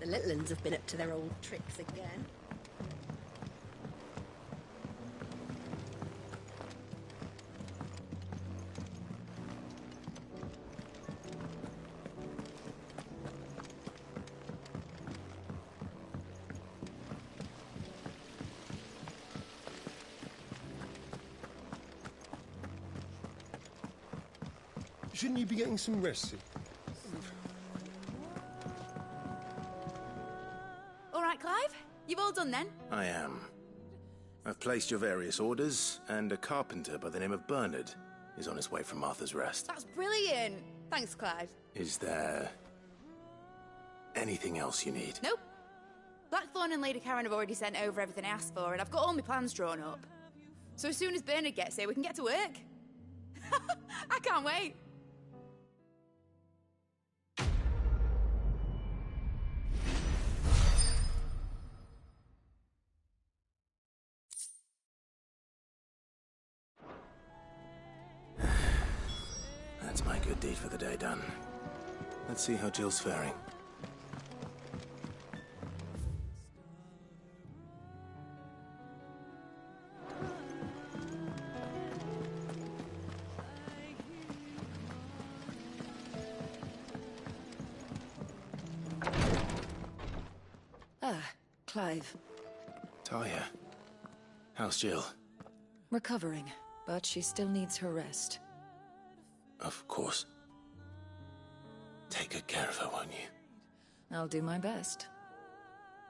little uns have been up to their old tricks again. Shouldn't you be getting some rest? All right, Clive? You've all done then? I am. I've placed your various orders, and a carpenter by the name of Bernard is on his way from Martha's Rest. That's brilliant. Thanks, Clive. Is there anything else you need? Nope. Blackthorn and Lady Karen have already sent over everything I asked for, and I've got all my plans drawn up. So as soon as Bernard gets here, we can get to work. I can't wait. That's my good deed for the day done. Let's see how Jill's faring. Ah, Clive. Talia, how's Jill? Recovering, but she still needs her rest. Of course. Take good care of her, won't you? I'll do my best.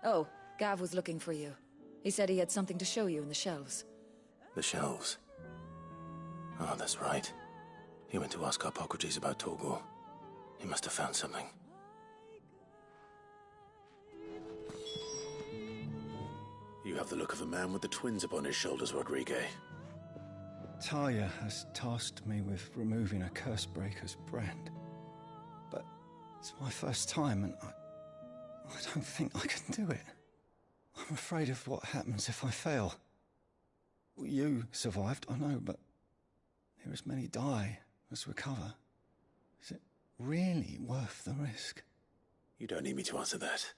Oh, Gav was looking for you. He said he had something to show you in the shelves. The shelves? Oh, that's right. He went to ask Prrochodges about Torgor. He must have found something. You have the look of a man with the twins upon his shoulders, Rodrigue. Talia has tasked me with removing a Cursebreaker's brand. But it's my first time, and I don't think I can do it. I'm afraid of what happens if I fail. You survived, I know, but there as many die as recover. Is it really worth the risk? You don't need me to answer that.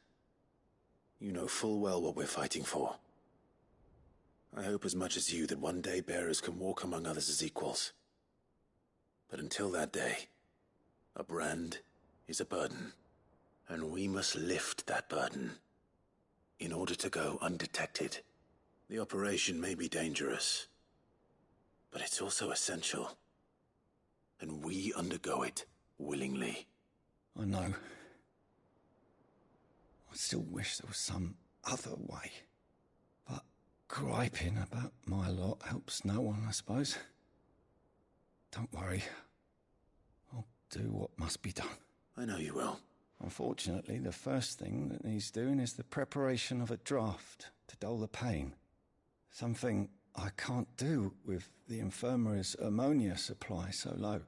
You know full well what we're fighting for. I hope as much as you that one day bearers can walk among others as equals. But until that day, a brand is a burden, and we must lift that burden in order to go undetected. The operation may be dangerous, but it's also essential, and we undergo it willingly. I know. I still wish there was some other way. But griping about my lot helps no one, I suppose. Don't worry. I'll do what must be done. I know you will. Unfortunately, the first thing that needs doing is the preparation of a draft to dull the pain. Something I can't do with the infirmary's ammonia supply so low.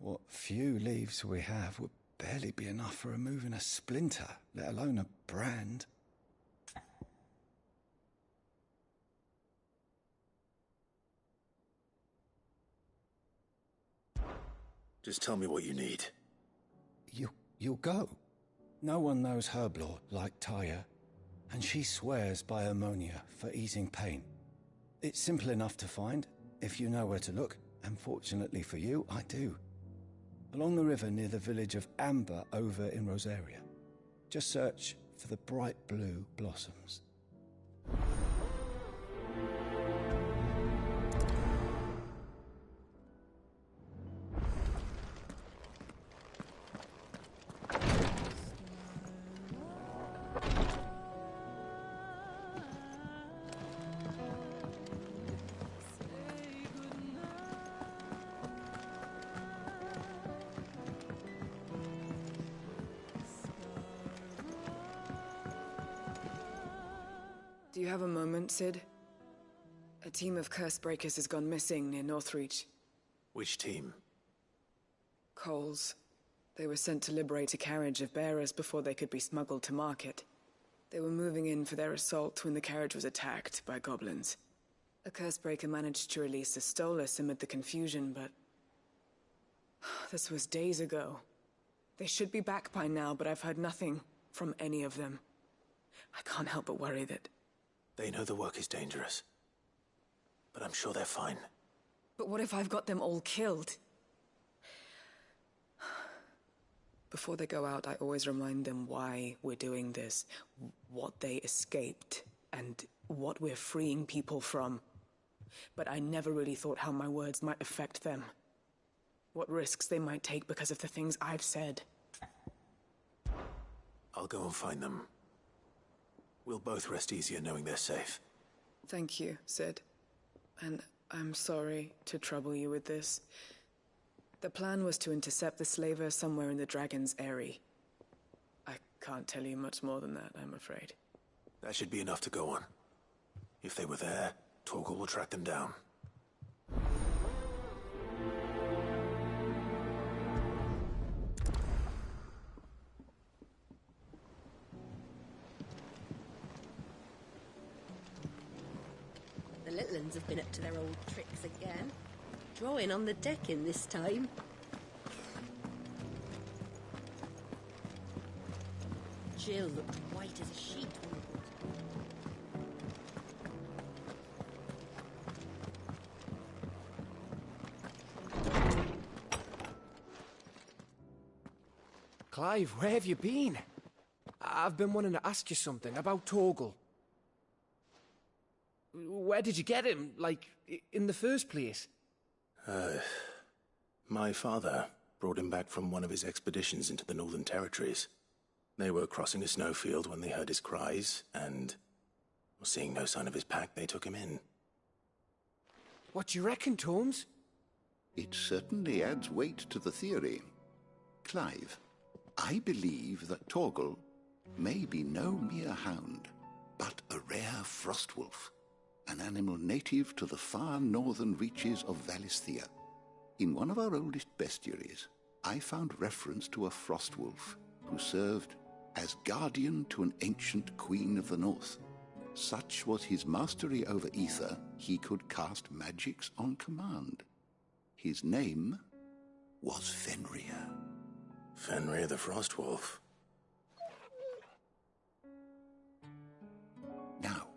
What few leaves we have would barely be enough for removing a splinter, let alone a brand. Just tell me what you need. You'll go. No one knows Herblore like Talia, and she swears by ammonia for easing pain. It's simple enough to find, if you know where to look, and fortunately for you, I do. Along the river near the village of Amber over in Rosaria. Just search for the bright blue blossoms. Do you have a moment, Sid? A team of Cursebreakers has gone missing near Northreach. Which team? Coles. They were sent to liberate a carriage of bearers before they could be smuggled to market. They were moving in for their assault when the carriage was attacked by goblins. A Cursebreaker managed to release a Stolas amid the confusion, but... this was days ago. They should be back by now, but I've heard nothing from any of them. I can't help but worry that... They know the work is dangerous. But I'm sure they're fine. But what if I've got them all killed? Before they go out, I always remind them why we're doing this, what they escaped, and what we're freeing people from. But I never really thought how my words might affect them. What risks they might take because of the things I've said. I'll go and find them. We'll both rest easier knowing they're safe. Thank you, Sid. And I'm sorry to trouble you with this. The plan was to intercept the slaver somewhere in the Dragon's Eyrie. I can't tell you much more than that, I'm afraid. That should be enough to go on. If they were there, Torgal will track them down. The little uns have been up to their old tricks again. Drawing on the decking this time. Jill looked white as a sheet. Clive, where have you been? I've been wanting to ask you something about Torgal. Where did you get him, like, in the first place? My father brought him back from one of his expeditions into the Northern Territories. They were crossing a snowfield when they heard his cries, and, seeing no sign of his pack, they took him in. What do you reckon, Tomes? It certainly adds weight to the theory. Clive, I believe that Torgal may be no mere hound, but a rare frostwolf, an animal native to the far northern reaches of Valisthea. In one of our oldest bestiaries, I found reference to a frostwolf who served as guardian to an ancient queen of the north. Such was his mastery over ether, he could cast magics on command. His name was Fenrir. Fenrir the Frostwolf. Now,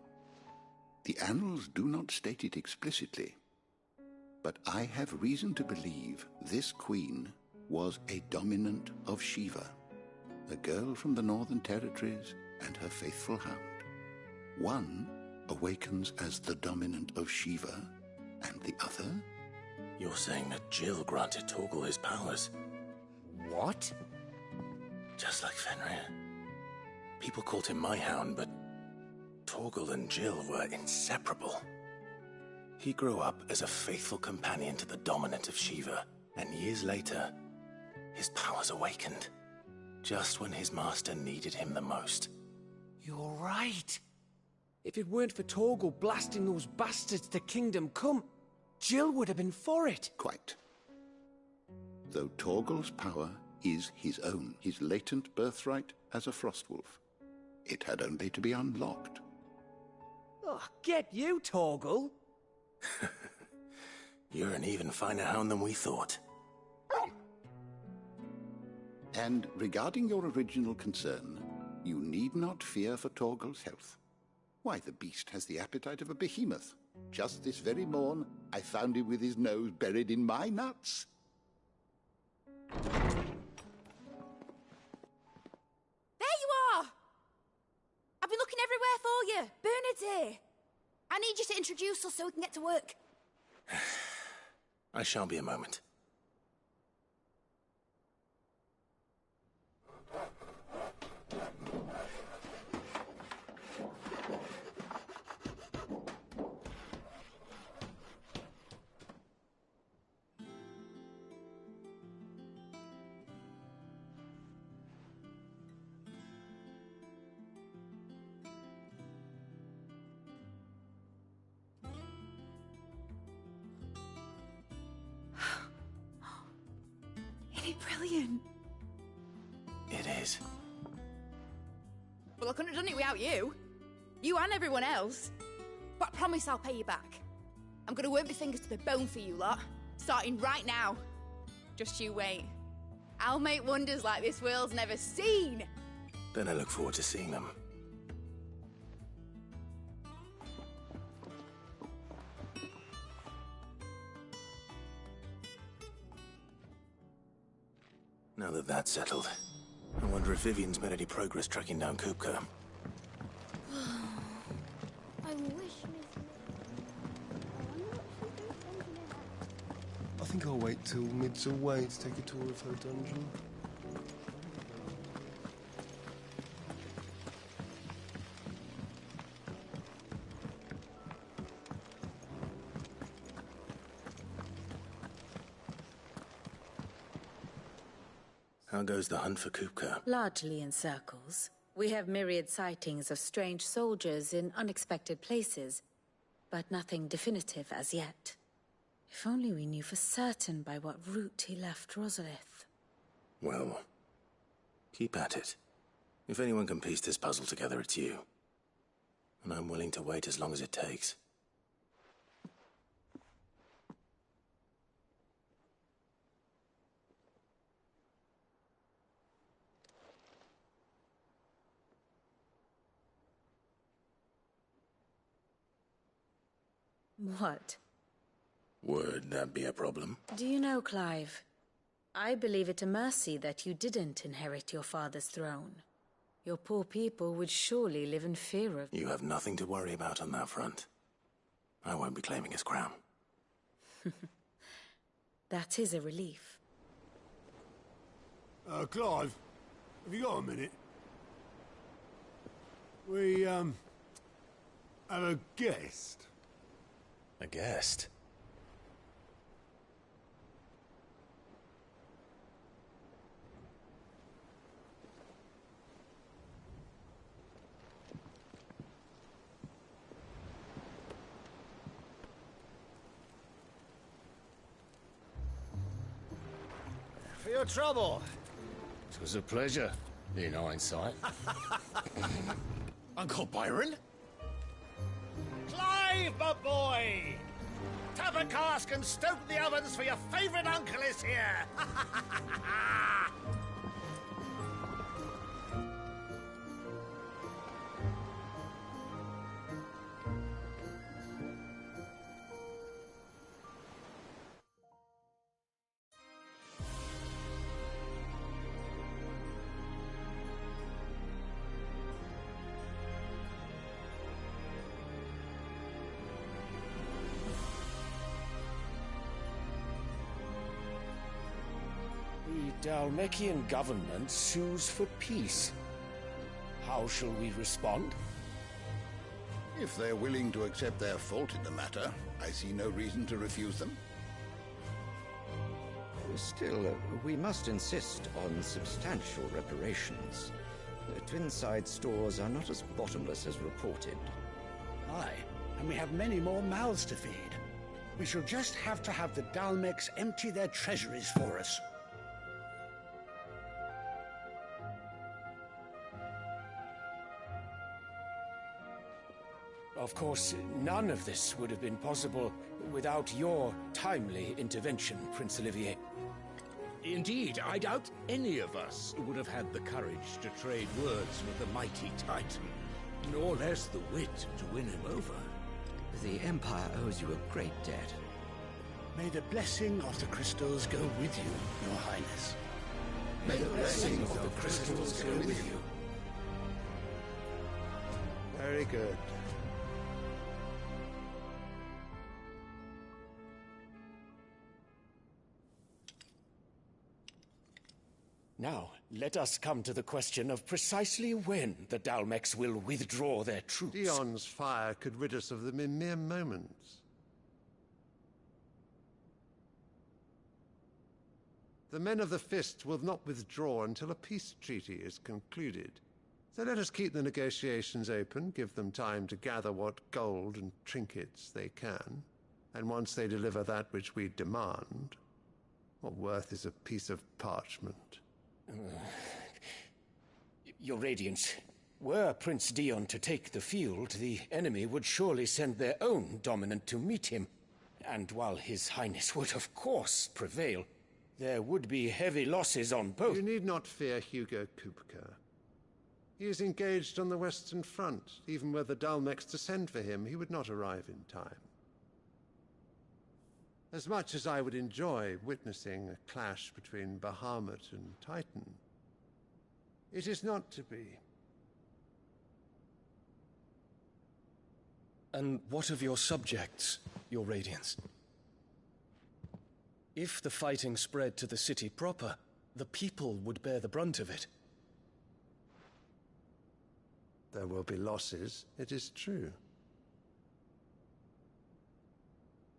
the annals do not state it explicitly, but I have reason to believe this queen was a dominant of Shiva, a girl from the Northern Territories and her faithful hound. One awakens as the dominant of Shiva, and the other... You're saying that Jill granted Torgal his powers? What? Just like Fenrir. People called him my hound, but Torgal and Jill were inseparable. He grew up as a faithful companion to the dominant of Shiva, and years later, his powers awakened, just when his master needed him the most. You're right. If it weren't for Torgal blasting those bastards to Kingdom Come, Jill would have been for it. Quite. Though Torgal's power is his own, his latent birthright as a Frostwolf. It had only to be unlocked. Oh, get you, Torgal! You're an even finer hound than we thought. And regarding your original concern, you need not fear for Torgal's health. Why, the beast has the appetite of a behemoth. Just this very morn, I found him with his nose buried in my nuts. There you are! I've been looking everywhere for you. Bernard's here. I need you to introduce us so we can get to work. I shan't be a moment. Isn't it brilliant? It is. Well, I couldn't have done it without you. You and everyone else. But I promise I'll pay you back. I'm gonna work my fingers to the bone for you lot. Starting right now. Just you wait. I'll make wonders like this world's never seen. Then I look forward to seeing them. Now that that's settled, I wonder if Vivian's made any progress tracking down Kupka. I wish I think I'll wait till Mid's away to take a tour of her dungeon. How goes the hunt for Kupka? Largely in circles. We have myriad sightings of strange soldiers in unexpected places, but nothing definitive as yet. If only we knew for certain by what route he left Rosalith. Well, keep at it. If anyone can piece this puzzle together, it's you. And I'm willing to wait as long as it takes. What? Would that be a problem? Do you know, Clive? I believe it a mercy that you didn't inherit your father's throne. Your poor people would surely live in fear of... You have nothing to worry about on that front. I won't be claiming his crown. That is a relief. Clive, have you got a minute? We, have a guest. A guest? For your trouble. It was a pleasure, in hindsight. Uncle Byron? Clive, my boy! Tap a cask and stoke the ovens for your favourite uncle is here! The Dalmekian government sues for peace. How shall we respond? If they're willing to accept their fault in the matter, I see no reason to refuse them. Still, we must insist on substantial reparations. Twinside stores are not as bottomless as reported. Aye, and we have many more mouths to feed. We shall just have to have the Dalmecs empty their treasuries for us. Of course, none of this would have been possible without your timely intervention, Prince Olivier. Indeed, I doubt any of us would have had the courage to trade words with the mighty Titan, nor less the wit to win him over. The Empire owes you a great debt. May the blessing of the crystals go with you, Your Highness. May the blessing of the crystals go with you. Very good. Now, let us come to the question of precisely when the Dalmecs will withdraw their troops. Dion's fire could rid us of them in mere moments. The men of the Fist will not withdraw until a peace treaty is concluded. So let us keep the negotiations open, give them time to gather what gold and trinkets they can, and once they deliver that which we demand, what worth is a piece of parchment? Your Radiance, were Prince Dion to take the field, the enemy would surely send their own dominant to meet him. And while His Highness would of course prevail, there would be heavy losses on both. You need not fear Hugo Kupka. He is engaged on the Western Front. Even were the Dalmex to send for him, he would not arrive in time. As much as I would enjoy witnessing a clash between Bahamut and Titan, it is not to be. And what of your subjects, your Radiance? If the fighting spread to the city proper, the people would bear the brunt of it. There will be losses, it is true.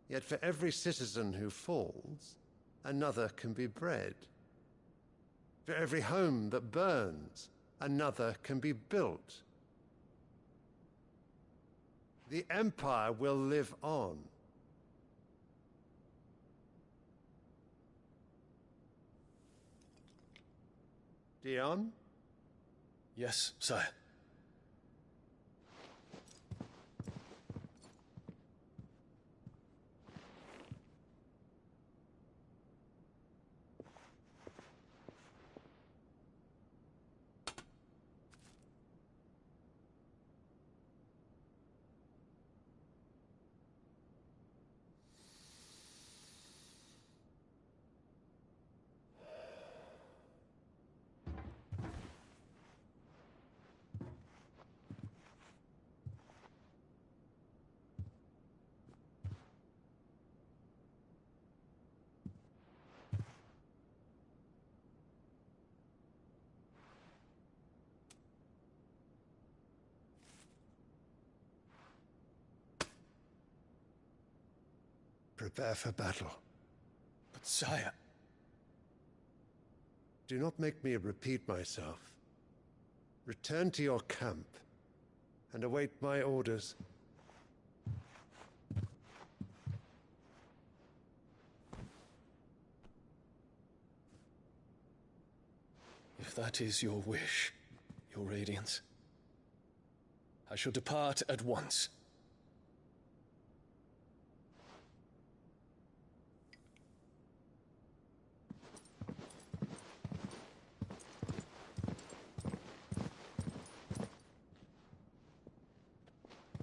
Yet for every citizen who falls, another can be bred. For every home that burns, another can be built. The Empire will live on. Dion? Yes, sire. Prepare for battle. But sire... Do not make me repeat myself. Return to your camp and await my orders. If that is your wish, your Radiance, I shall depart at once.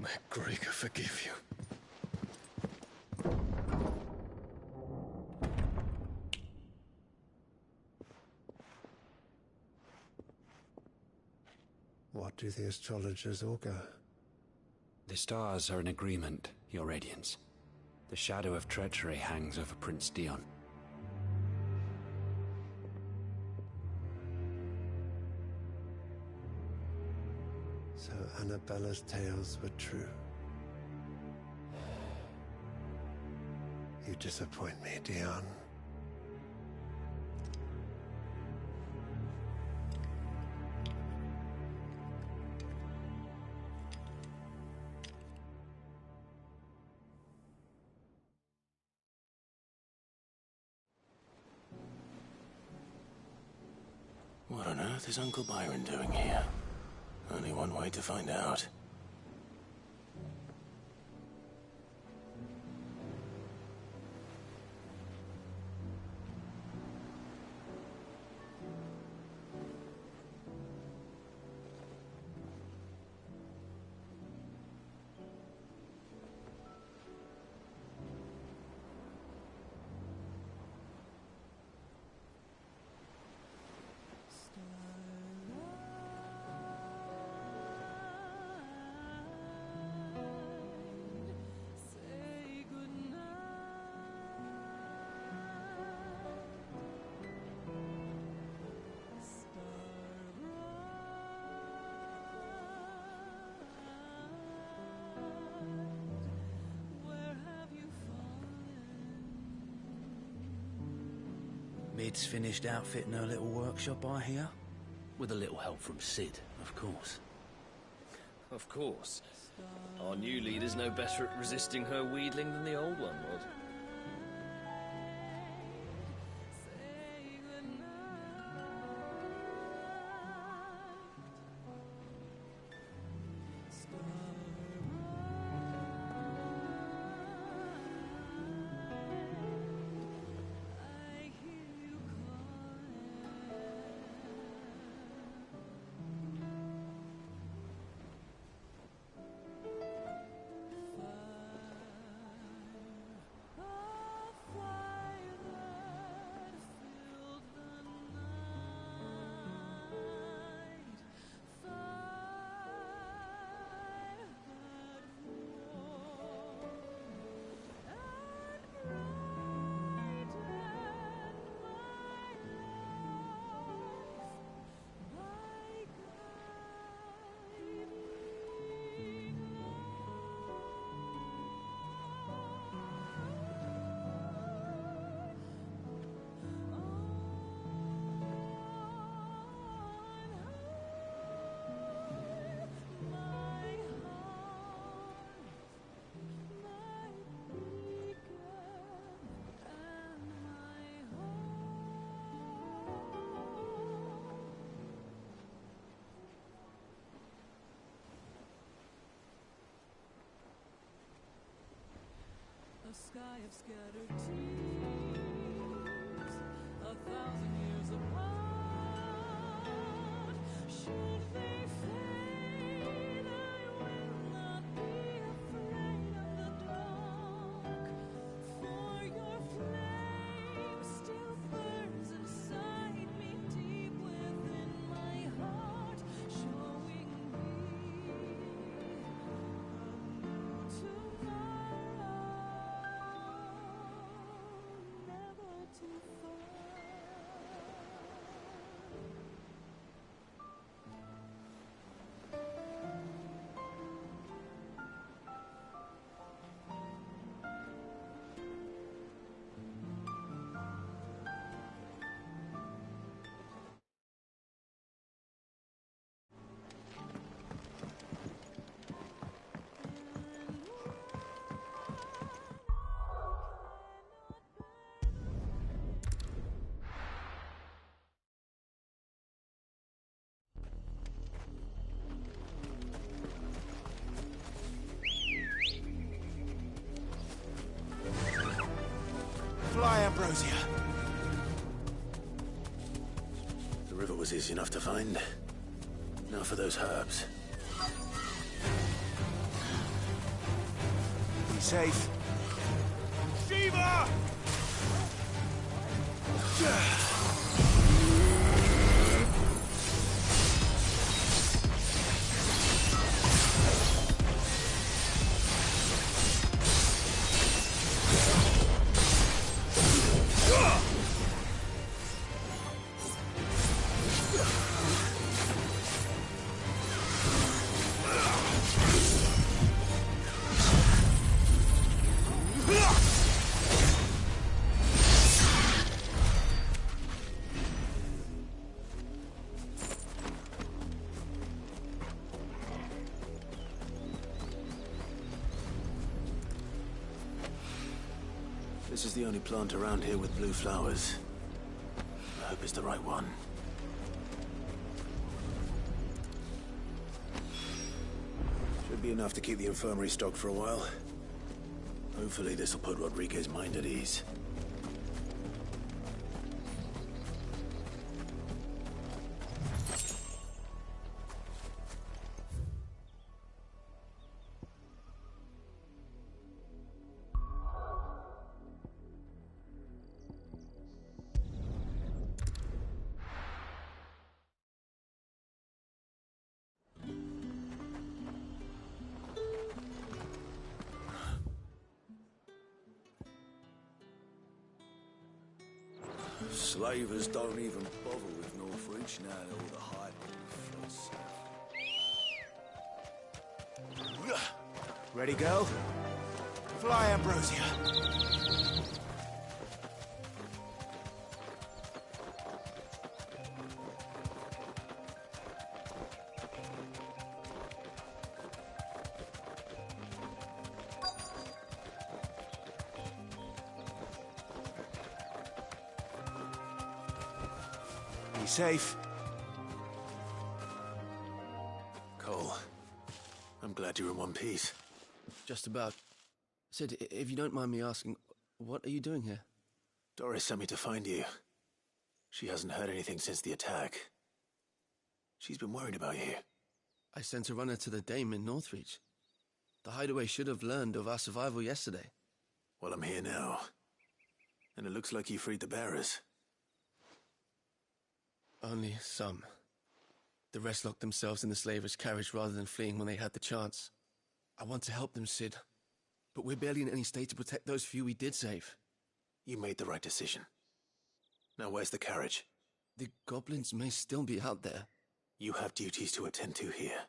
May Gregor forgive you. What do the astrologers augur? The stars are in agreement, Your Radiance. The shadow of treachery hangs over Prince Dion. So Annabella's tales were true. You disappoint me, Dion. What on earth is Uncle Byron doing here? Only one way to find out. Mid's finished outfitting her little workshop, I hear. With a little help from Sid, of course. Of course. Our new leader's no better at resisting her wheedling than the old one was. A sky of scattered tears, 1,000 years apart. Should they fade, I will not be afraid of the dark. For your flame still burns inside me, deep within my heart, showing me a new tomorrow, never too far. Fly, Ambrosia! The river was easy enough to find. Now for those herbs. Be safe. Shiva! This is the only plant around here with blue flowers. I hope it's the right one. Should be enough to keep the infirmary stocked for a while. Hopefully this will put Rodriguez's mind at ease. Slavers don't even bother with Northridge now that all the hype flows south. Ready, go? Fly, Ambrosia! Be safe. Cole, I'm glad you're in one piece. Just about. Sid, if you don't mind me asking, what are you doing here? Doris sent me to find you. She hasn't heard anything since the attack. She's been worried about you. I sent a runner to the Dame in Northreach. The hideaway should have learned of our survival yesterday. Well, I'm here now. And it looks like you freed the bearers. Only some. The rest locked themselves in the slaver's carriage rather than fleeing when they had the chance. I want to help them, Sid. But we're barely in any state to protect those few we did save. You made the right decision. Now where's the carriage? The goblins may still be out there. You have duties to attend to here.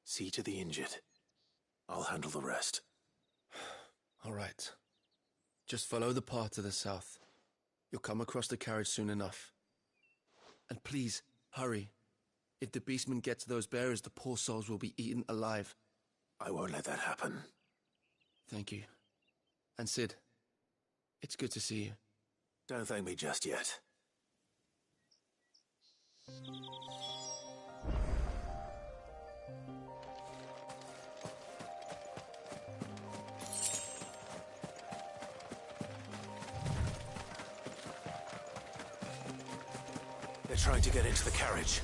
See to the injured. I'll handle the rest. All right. Just follow the path to the south. You'll come across the carriage soon enough. And please, hurry. If the beastmen get to those bearers, the poor souls will be eaten alive. I won't let that happen. Thank you. And Sid, it's good to see you. Don't thank me just yet. trying to get into the carriage.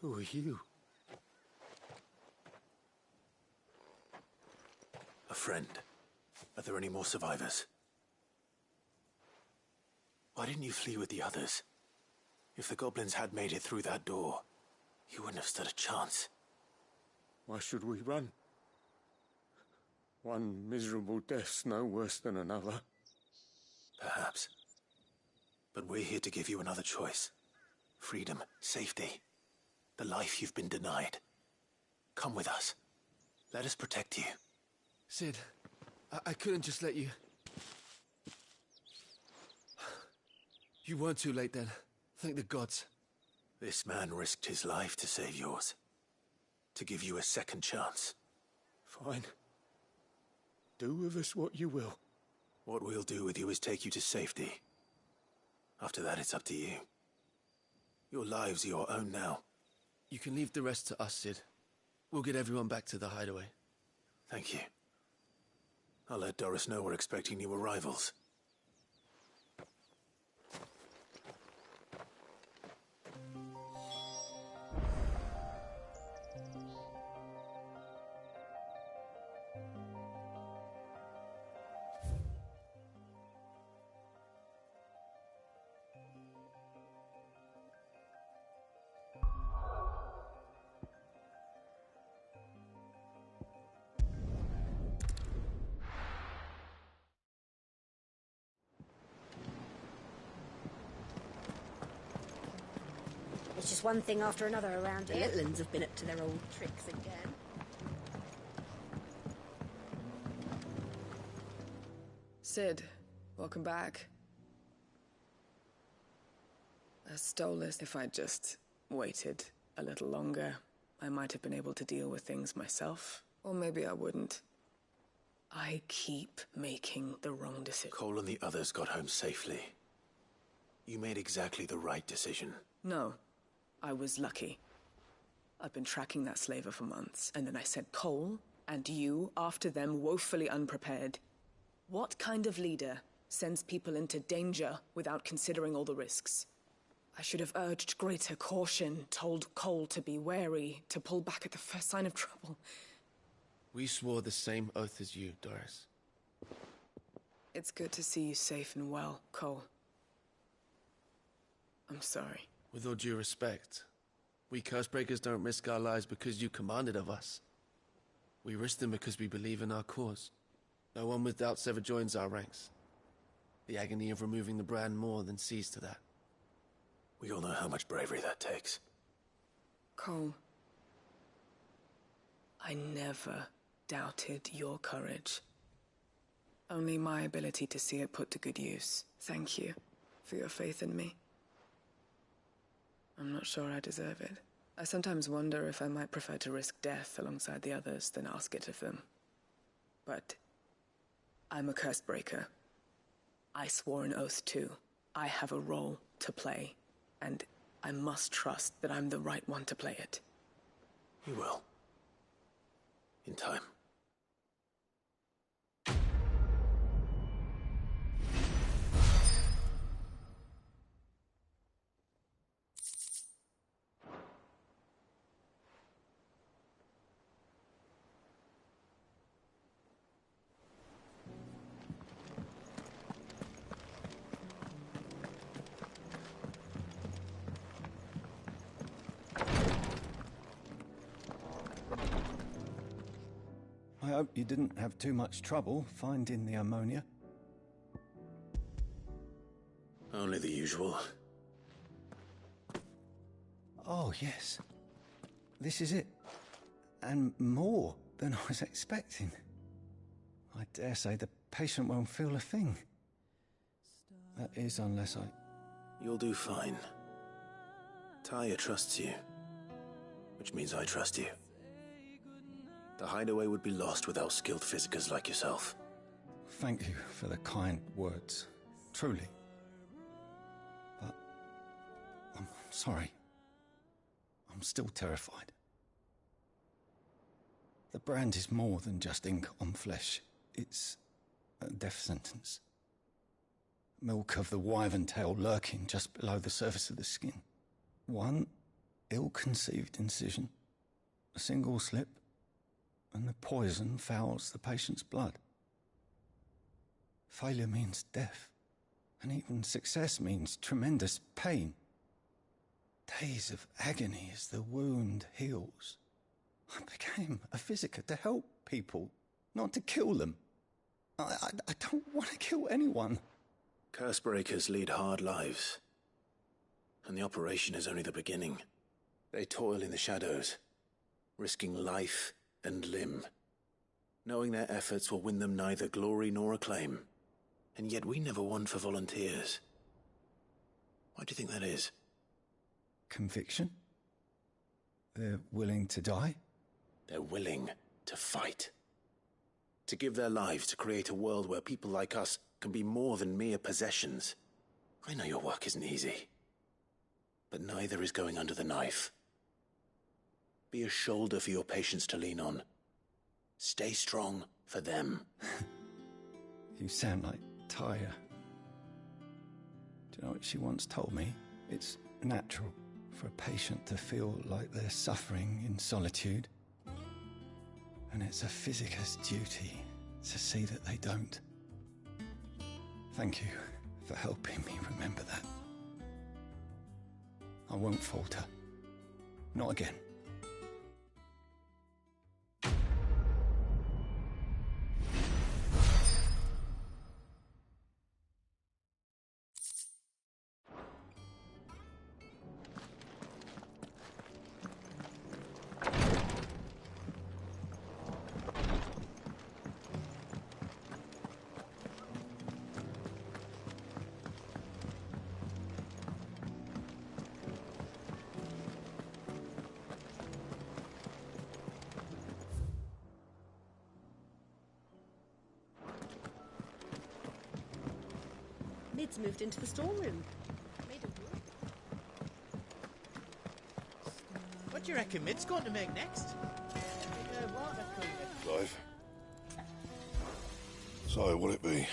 Who are you? A friend. Are there any more survivors? Why didn't you flee with the others? If the goblins had made it through that door, you wouldn't have stood a chance. Why should we run? One miserable death's no worse than another. Perhaps. But we're here to give you another choice. Freedom, safety. The life you've been denied. Come with us. Let us protect you. Sid, I couldn't just let you... You weren't too late then. Thank the gods. This man risked his life to save yours. To give you a second chance. Fine. Do with us what you will. What we'll do with you is take you to safety. After that, it's up to you. Your lives are your own now. You can leave the rest to us, Sid. We'll get everyone back to the hideaway. Thank you. I'll let Doris know we're expecting new arrivals. It's just one thing after another around The here. little uns have been up to their old tricks again. Sid, welcome back. I stole this. If I'd just waited a little longer, I might have been able to deal with things myself. Or maybe I wouldn't. I keep making the wrong decision. Cole and the others got home safely. You made exactly the right decision. No, I was lucky. I've been tracking that slaver for months, and then I sent Cole and you after them woefully unprepared. What kind of leader sends people into danger without considering all the risks? I should have urged greater caution, told Cole to be wary, to pull back at the first sign of trouble. We swore the same oath as you, Doris. It's good to see you safe and well, Cole. I'm sorry. With all due respect, we Cursebreakers don't risk our lives because you commanded of us. We risk them because we believe in our cause. No one with doubts ever joins our ranks. The agony of removing the brand more than sees to that. We all know how much bravery that takes. Cole, I never doubted your courage. Only my ability to see it put to good use. Thank you for your faith in me. I'm not sure I deserve it. I sometimes wonder if I might prefer to risk death alongside the others than ask it of them. But I'm a Cursebreaker. I swore an oath too. I have a role to play, and I must trust that I'm the right one to play it. You will. In time. I hope you didn't have too much trouble finding the ammonia. Only the usual. Oh, yes. This is it. And more than I was expecting. I dare say the patient won't feel a thing. That is, unless I... You'll do fine. Talia trusts you, which means I trust you. The hideaway would be lost without skilled physicers like yourself. Thank you for the kind words. Truly. But... I'm sorry. I'm still terrified. The brand is more than just ink on flesh. It's a death sentence. Milk of the wyvern tail lurking just below the surface of the skin. One ill-conceived incision, a single slip, and the poison fouls the patient's blood. Failure means death, and even success means tremendous pain. Days of agony as the wound heals. I became a physiker to help people, not to kill them. I don't want to kill anyone. Cursebreakers lead hard lives, and the operation is only the beginning. They toil in the shadows, risking life and limb, knowing their efforts will win them neither glory nor acclaim. And yet we never won for volunteers. Why do you think that is? Conviction? They're willing to die? They're willing to fight. To give their lives to create a world where people like us can be more than mere possessions. I know your work isn't easy, but neither is going under the knife. Be a shoulder for your patients to lean on. Stay strong for them. You sound like Taya. Do you know what she once told me? It's natural for a patient to feel like they're suffering in solitude. And it's a physiker's duty to see that they don't. Thank you for helping me remember that. I won't falter. Not again. Mid's moved into the storeroom. Made of wood. What do you reckon Mid's going to make next? Water cooler. Clive. So, what'll it be?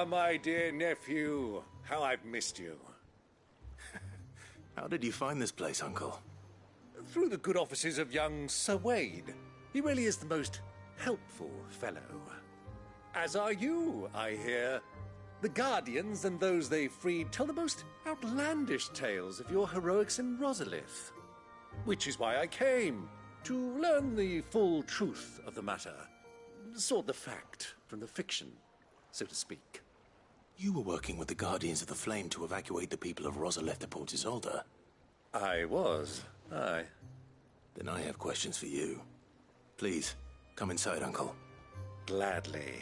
Ah, my dear nephew. How I've missed you. How did you find this place, Uncle? Through the good offices of young Sir Wade. He really is the most helpful fellow. As are you, I hear. The Guardians and those they freed tell the most outlandish tales of your heroics in Rosalith. Which is why I came, to learn the full truth of the matter. Sort the fact from the fiction, so to speak. You were working with the Guardians of the Flame to evacuate the people of Rosalith to Port Isolde. I was, aye. Then I have questions for you. Please, come inside, Uncle. Gladly.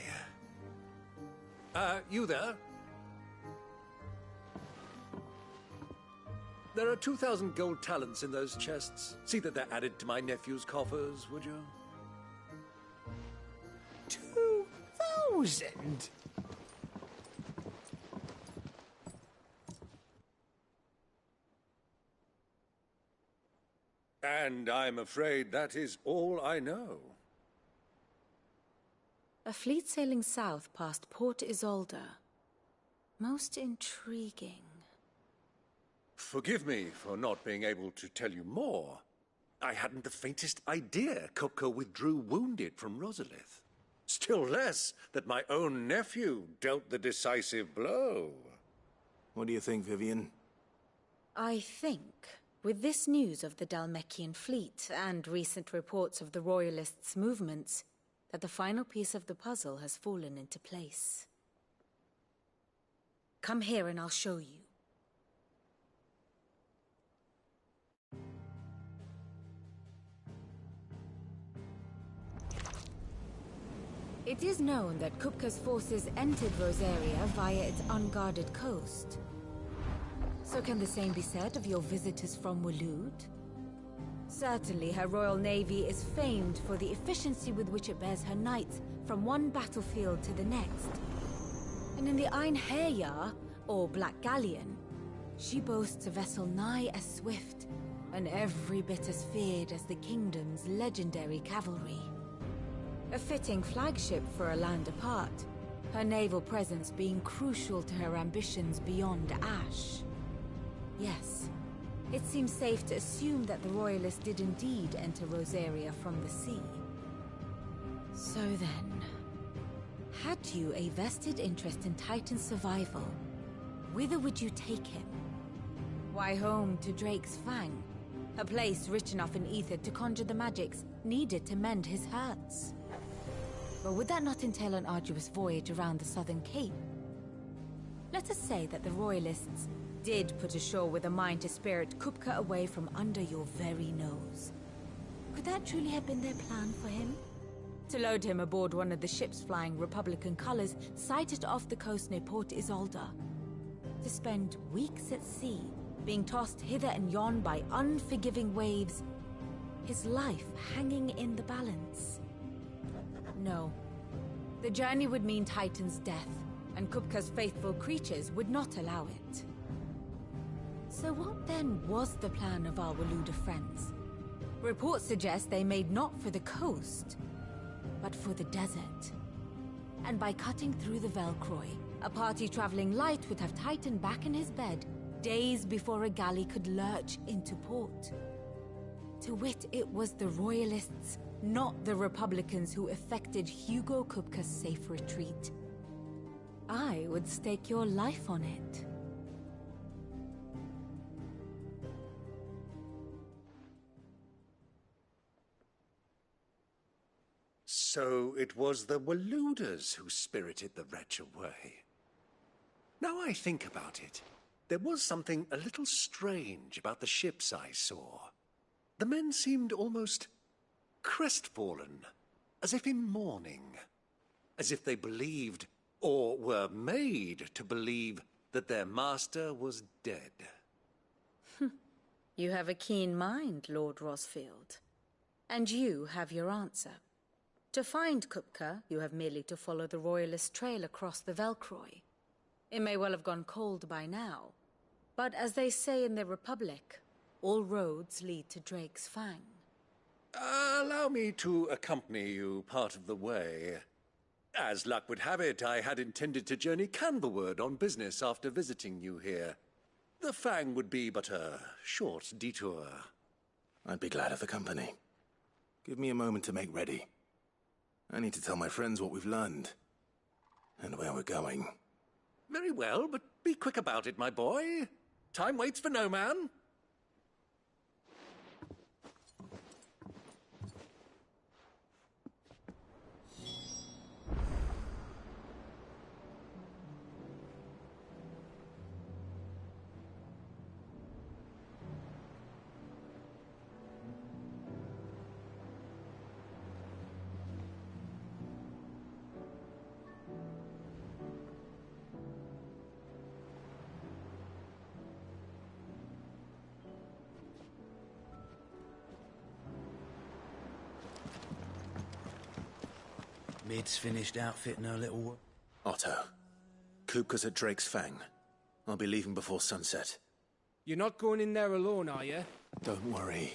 You there? There are 2,000 gold talents in those chests. See that they're added to my nephew's coffers, would you? 2,000? And I'm afraid that is all I know. A fleet sailing south past Port Isolde. Most intriguing. Forgive me for not being able to tell you more. I hadn't the faintest idea Kupka withdrew wounded from Rosalith. Still less that my own nephew dealt the decisive blow. What do you think, Vivian? I think, with this news of the Dhalmekian fleet and recent reports of the Royalists' movements, that the final piece of the puzzle has fallen into place. Come here and I'll show you. It is known that Kupka's forces entered Rosaria via its unguarded coast. So can the same be said of your visitors from Waloed? Certainly, her Royal Navy is famed for the efficiency with which it bears her knights from one battlefield to the next. And in the Einherjar, or Black Galleon, she boasts a vessel nigh as swift, and every bit as feared as the kingdom's legendary cavalry. A fitting flagship for a land apart, her naval presence being crucial to her ambitions beyond Ash. Yes, it seems safe to assume that the Royalists did indeed enter Rosaria from the sea. So then, had you a vested interest in Titan's survival, whither would you take him? Why, home to Drake's Fang, a place rich enough in ether to conjure the magics needed to mend his hurts. But would that not entail an arduous voyage around the southern cape? Let us say that the Royalists did put ashore with a mind to spirit Kupka away from under your very nose. Could that truly have been their plan for him? To load him aboard one of the ships flying Republican colors sighted off the coast near Port Isolde. To spend weeks at sea, being tossed hither and yon by unforgiving waves, his life hanging in the balance. No. The journey would mean Titan's death, and Kupka's faithful creatures would not allow it. So what then was the plan of our Waluda friends? Reports suggest they made not for the coast, but for the desert. And by cutting through the Velcroy, a party traveling light would have Titan back in his bed days before a galley could lurch into port. To wit, it was the Royalists, not the Republicans, who effected Hugo Kupka's safe retreat. I would stake your life on it. So it was the Waluders who spirited the wretch away. Now I think about it, there was something a little strange about the ships I saw. The men seemed almost crestfallen, as if in mourning, as if they believed, or were made to believe, that their master was dead. You have a keen mind, Lord Rosfield. And you have your answer. To find Kupka, you have merely to follow the Royalist trail across the Velcroy. It may well have gone cold by now, but as they say in the Republic, all roads lead to Drake's Fang. Allow me to accompany you part of the way. As luck would have it, I had intended to journey Candleward on business after visiting you here. The Fang would be but a short detour. I'd be glad of the company. Give me a moment to make ready. I need to tell my friends what we've learned. And where we're going. Very well, but be quick about it, my boy. Time waits for no man. Mid's finished outfitting her little work. Otto, Kupka's at Drake's Fang. I'll be leaving before sunset. You're not going in there alone, are you? Don't worry.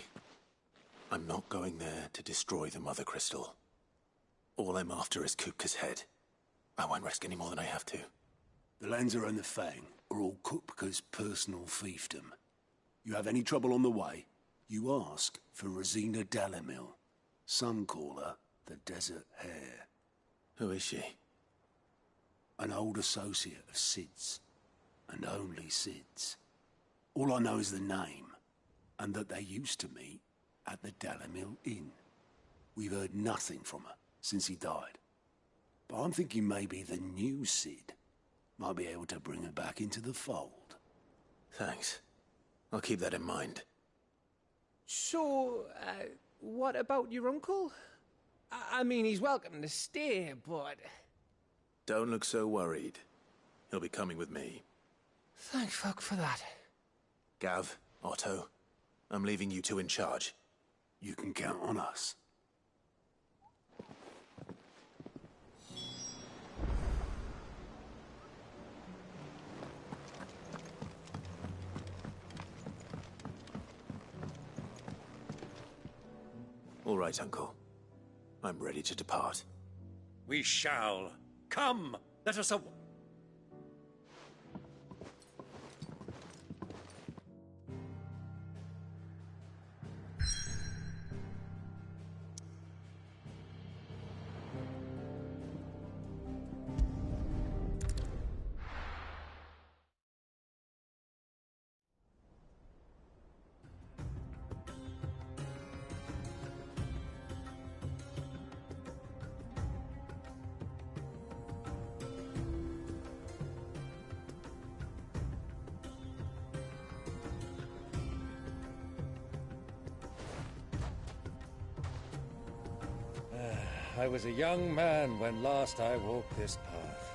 I'm not going there to destroy the Mother Crystal. All I'm after is Kupka's head. I won't risk any more than I have to. The Lanza and the Fang are all Kupka's personal fiefdom. You have any trouble on the way, you ask for Rosina Dalamil. Some call her the Desert Hare. Who is she? An old associate of Sid's, and only Sid's. All I know is the name, and that they used to meet at the Dalamil Inn. We've heard nothing from her since he died. But I'm thinking maybe the new Sid might be able to bring her back into the fold. Thanks. I'll keep that in mind. So, what about your uncle? I mean, he's welcome to stay, but... Don't look so worried. He'll be coming with me. Thank fuck for that. Gav, Otto, I'm leaving you two in charge. You can count on us. All right, Uncle. I'm ready to depart. We shall. Come, let us... I was a young man when last I walked this path.